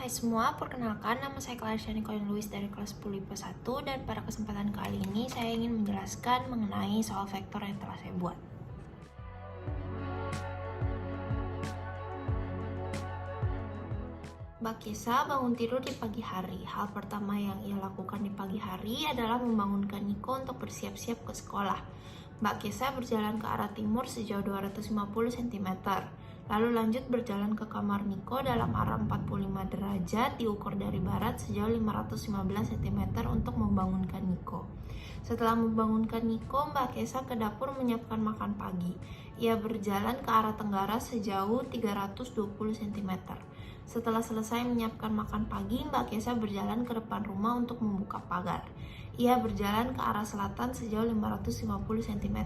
Hai semua, perkenalkan nama saya Clarisha Nicole Louis dari kelas 10 IPA 1 dan pada kesempatan kali ini saya ingin menjelaskan mengenai soal vektor yang telah saya buat. Mbak Kesa bangun tidur di pagi hari. Hal pertama yang ia lakukan di pagi hari adalah membangunkan Niko untuk bersiap-siap ke sekolah. Mbak Kesa berjalan ke arah timur sejauh 250 cm. Lalu lanjut berjalan ke kamar Niko dalam arah 45 derajat diukur dari barat sejauh 515 cm untuk membangunkan Niko. Setelah membangunkan Niko, Mbak Kesa ke dapur menyiapkan makan pagi. Ia berjalan ke arah tenggara sejauh 320 cm. Setelah selesai menyiapkan makan pagi, Mbak Kesa berjalan ke depan rumah untuk membuka pagar. Ia berjalan ke arah selatan sejauh 550 cm.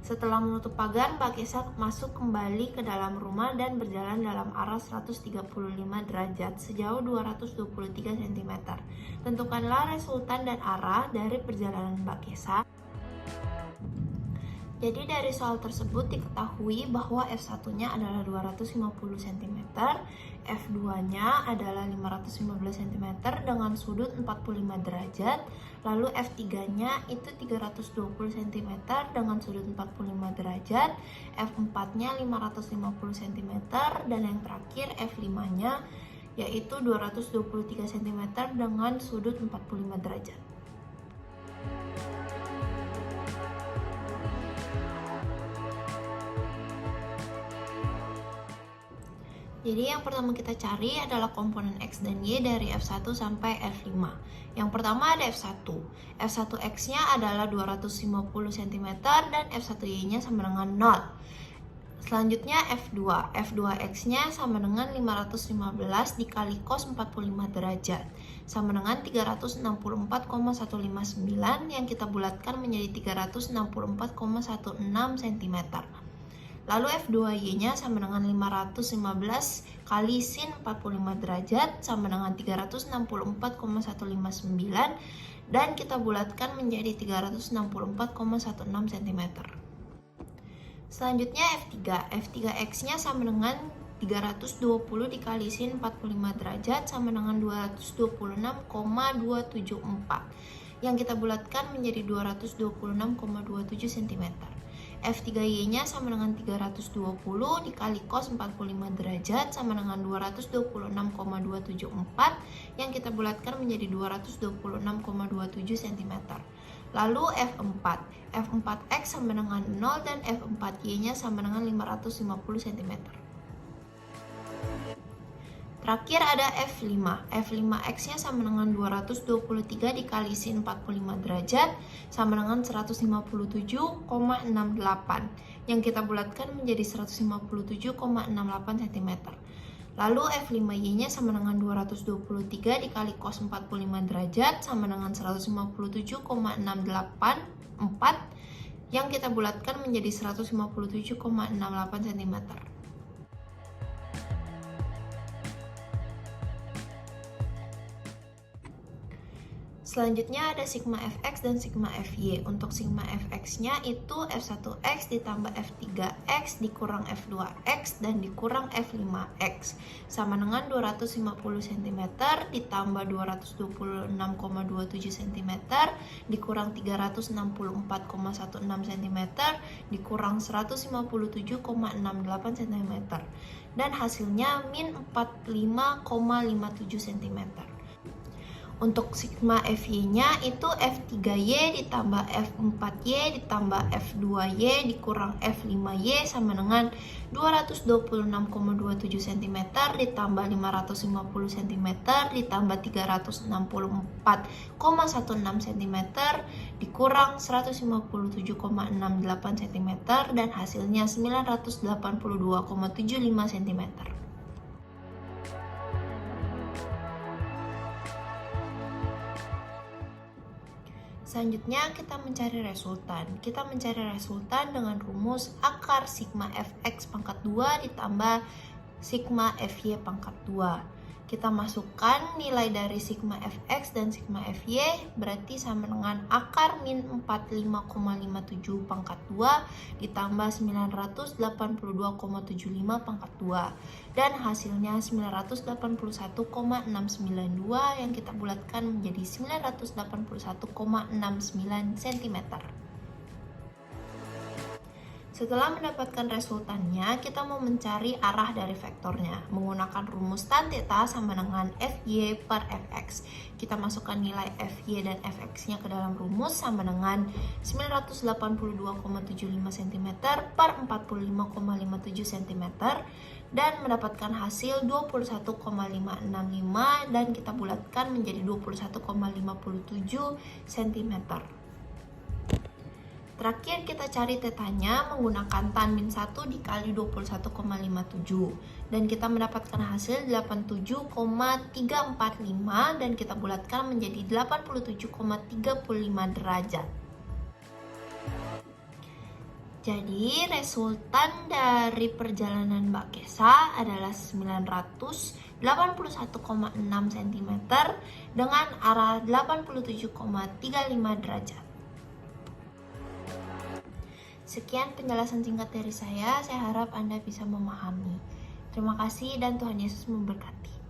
Setelah menutup pagar, Mbak Kesa masuk kembali ke dalam rumah dan berjalan dalam arah 135 derajat sejauh 223 cm. Tentukanlah resultan dan arah dari perjalanan Mbak Kesa. Jadi dari soal tersebut diketahui bahwa F1-nya adalah 250 cm, F2-nya adalah 515 cm dengan sudut 45 derajat, lalu F3-nya itu 320 cm dengan sudut 45 derajat, F4-nya 550 cm, dan yang terakhir F5-nya yaitu 223 cm dengan sudut 45 derajat. Jadi yang pertama kita cari adalah komponen X dan Y dari F1 sampai F5. Yang pertama ada F1. F1X-nya adalah 250 cm dan F1Y-nya sama dengan 0. Selanjutnya F2. F2X-nya sama dengan 515 dikali cos 45 derajat. Sama dengan 364,159 yang kita bulatkan menjadi 364,16 cm. Lalu F2Y-nya sama dengan 515 kali sin 45 derajat sama dengan 364,159 dan kita bulatkan menjadi 364,16 cm. Selanjutnya F3. F3X-nya sama dengan 320 dikali sin 45 derajat sama dengan 226,274 yang kita bulatkan menjadi 226,27 cm. F3Y-nya sama dengan 320 dikali cos 45 derajat sama dengan 226,274 yang kita bulatkan menjadi 226,27 cm. Lalu F4. F4X sama dengan 0 dan F4Y-nya sama dengan 550 cm. Terakhir ada F5. F5X-nya sama dengan 223 dikali sin 45 derajat sama dengan 157,68 yang kita bulatkan menjadi 157,68 cm. Lalu F5Y-nya sama dengan 223 dikali cos 45 derajat sama dengan 157,684 yang kita bulatkan menjadi 157,68 cm. Selanjutnya ada sigma fx dan sigma fy. Untuk sigma fx-nya itu f1x ditambah f3x dikurang f2x dan dikurang f5x sama dengan 250 cm ditambah 226,27 cm dikurang 364,16 cm dikurang 157,68 cm dan hasilnya min 45,57 cm. Untuk sigma FY-nya itu F3Y ditambah F4Y ditambah F2Y dikurang F5Y sama dengan 226,27 cm ditambah 550 cm ditambah 364,16 cm dikurang 157,68 cm dan hasilnya 982,75 cm. Selanjutnya kita mencari resultan. Kita mencari resultan dengan rumus akar sigma fx pangkat 2 ditambah sigma fy pangkat 2. Kita masukkan nilai dari sigma fx dan sigma fy berarti sama dengan akar min 45,57 pangkat 2 ditambah 982,75 pangkat 2 dan hasilnya 981,692 yang kita bulatkan menjadi 981,69 cm. Setelah mendapatkan resultannya, kita mau mencari arah dari vektornya menggunakan rumus tan theta sama dengan Fy per Fx. Kita masukkan nilai Fy dan Fx-nya ke dalam rumus sama dengan 982,75 cm per 45,57 cm dan mendapatkan hasil 21,565 dan kita bulatkan menjadi 21,57 cm. Terakhir kita cari tetanya menggunakan tan min 1 dikali 21,57 dan kita mendapatkan hasil 87,345 dan kita bulatkan menjadi 87,35 derajat. Jadi resultan dari perjalanan Mbak Kesa adalah 981,6 cm dengan arah 87,35 derajat. Sekian penjelasan singkat dari saya harap Anda bisa memahami. Terima kasih dan Tuhan Yesus memberkati.